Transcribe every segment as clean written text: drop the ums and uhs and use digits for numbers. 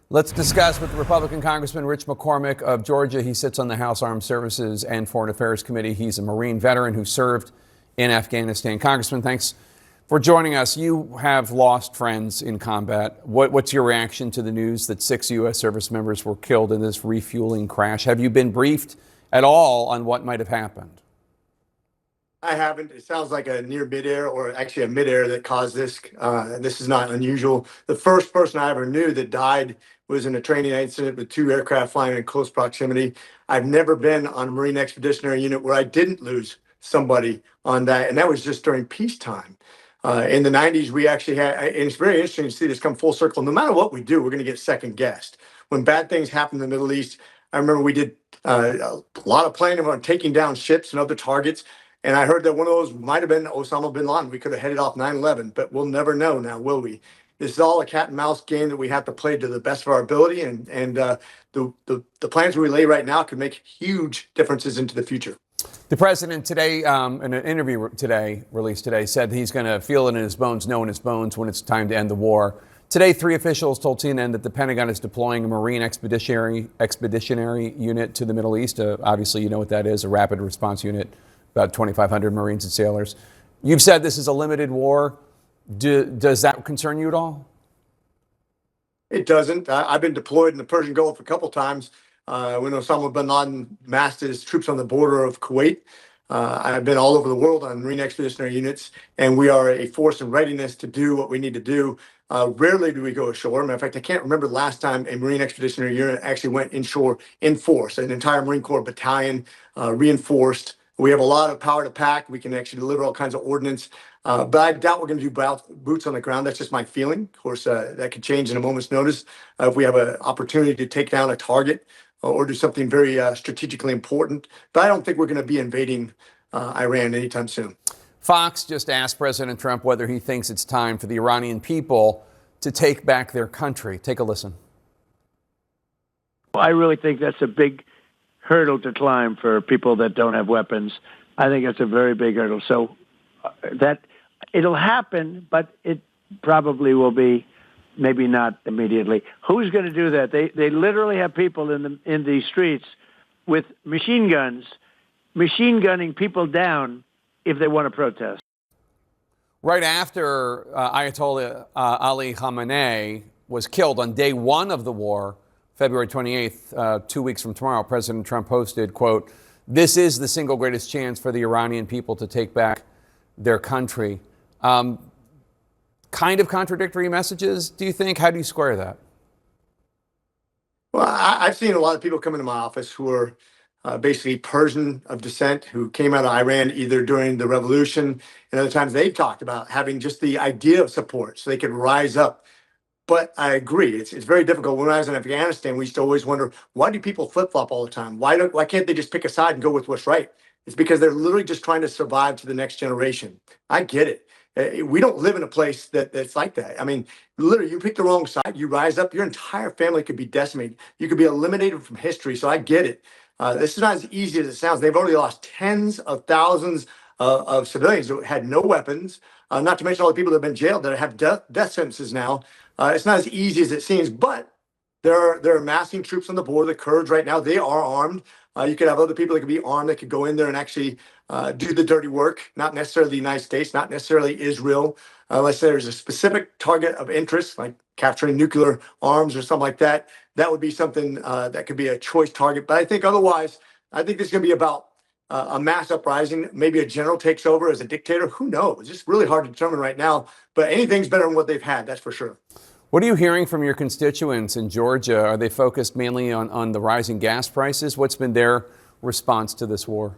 Let's discuss with the Republican Congressman Rich McCormick of Georgia. He sits on the House Armed Services and Foreign Affairs Committee. He's a Marine veteran who served in Afghanistan. Congressman, thanks for joining us. You have lost friends in combat. What's your reaction to the news that 6 U.S. service members were killed in this refueling crash? Have you been briefed at all on what might have happened? I haven't. It sounds like a near midair, or actually a midair, that caused this. This is not unusual. The first person I ever knew that died was in a training incident with 2 aircraft flying in close proximity. I've never been on a Marine Expeditionary Unit where I didn't lose somebody on that, and that was just during peacetime. In the 90s, we actually had, and it's very interesting to see this come full circle. No matter what we do, we're going to get second guessed. When bad things happen in the Middle East, I remember we did a lot of planning on taking down ships and other targets. And I heard that one of those might have been Osama bin Laden. We could have headed off 9/11, but we'll never know now, will we? This is all a cat and mouse game that we have to play to the best of our ability. And the plans we lay right now could make huge differences into the future. The president today, in an interview released today, said he's going to feel it in his bones, know in his bones when it's time to end the war. Today, 3 officials told CNN that the Pentagon is deploying a Marine expeditionary unit to the Middle East. Obviously, you know what that is, a rapid response unit, about 2,500 Marines and sailors. You've said this is a limited war. Does that concern you at all? It doesn't. I've been deployed in the Persian Gulf a couple times when Osama bin Laden massed his troops on the border of Kuwait. I've been all over the world on Marine Expeditionary Units, and we are a force in readiness to do what we need to do. Rarely do we go ashore. Matter of fact, I can't remember the last time a Marine Expeditionary Unit actually went inshore in force. An entire Marine Corps battalion reinforced. We have a lot of power to pack. We can actually deliver all kinds of ordnance. But I doubt we're going to do boots on the ground. That's just my feeling. Of course, that could change in a moment's notice if we have an opportunity to take down a target or do something very strategically important. But I don't think we're going to be invading Iran anytime soon. Fox just asked President Trump whether he thinks it's time for the Iranian people to take back their country. Take a listen. Well, I really think that's a big hurdle to climb for people that don't have weapons. I think it's a very big hurdle. So that it'll happen, but it probably will be maybe not immediately. Who's going to do that? They literally have people in the streets with machine guns, machine gunning people down if they want to protest. Right after Ayatollah Ali Khamenei was killed on day 1 of the war, February 28th, 2 weeks from tomorrow, President Trump posted, quote, "This is the single greatest chance for the Iranian people to take back their country." Kind of contradictory messages, do you think? How do you square that? Well, I've seen a lot of people come into my office who are basically Persian of descent, who came out of Iran either during the revolution and other times they've talked about having just the idea of support so they could rise up. But I agree, it's very difficult. When I was in Afghanistan, we used to always wonder, why do people flip-flop all the time? Why can't they just pick a side and go with what's right? It's because they're literally just trying to survive to the next generation. I get it. We don't live in a place that's like that. I mean, literally, you pick the wrong side, you rise up, your entire family could be decimated. You could be eliminated from history. So I get it. This is not as easy as it sounds. They've already lost tens of thousands of civilians who had no weapons, not to mention all the people that have been jailed that have death sentences now. It's not as easy as it seems, but they're amassing troops on the border. The Kurds right now, they are armed. You could have other people that could be armed that could go in there and actually do the dirty work, not necessarily the United States, not necessarily Israel, unless there's a specific target of interest, like capturing nuclear arms or something like that. That would be something that could be a choice target. But I think otherwise, I think this is going to be about a mass uprising. Maybe a general takes over as a dictator. Who knows? It's just really hard to determine right now. But anything's better than what they've had, that's for sure. What are you hearing from your constituents in Georgia? Are they focused mainly on the rising gas prices? What's been their response to this war?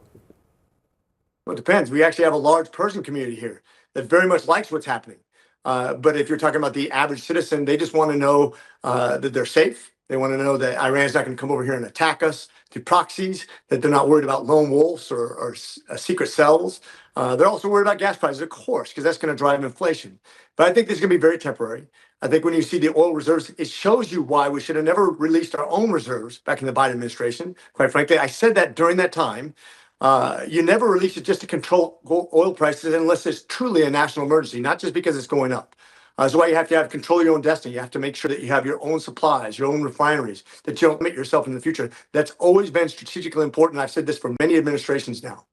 Well, it depends. We actually have a large Persian community here that very much likes what's happening. But if you're talking about the average citizen, they just want to know that they're safe. They want to know that Iran's not going to come over here and attack us through proxies, that they're not worried about lone wolves or secret cells. They're also worried about gas prices, of course, because that's going to drive inflation. But I think this is going to be very temporary. I think when you see the oil reserves, it shows you why we should have never released our own reserves back in the Biden administration. Quite frankly, I said that during that time. You never release it just to control oil prices unless it's truly a national emergency, not just because it's going up. That's why you have to have control of your own destiny. You have to make sure that you have your own supplies, your own refineries, that you don't limit yourself in the future. That's always been strategically important. I've said this for many administrations now.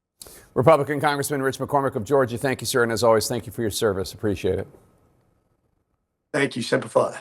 Republican Congressman Rich McCormick of Georgia, thank you, sir. And as always, thank you for your service. Appreciate it. Thank you. Semper Fi.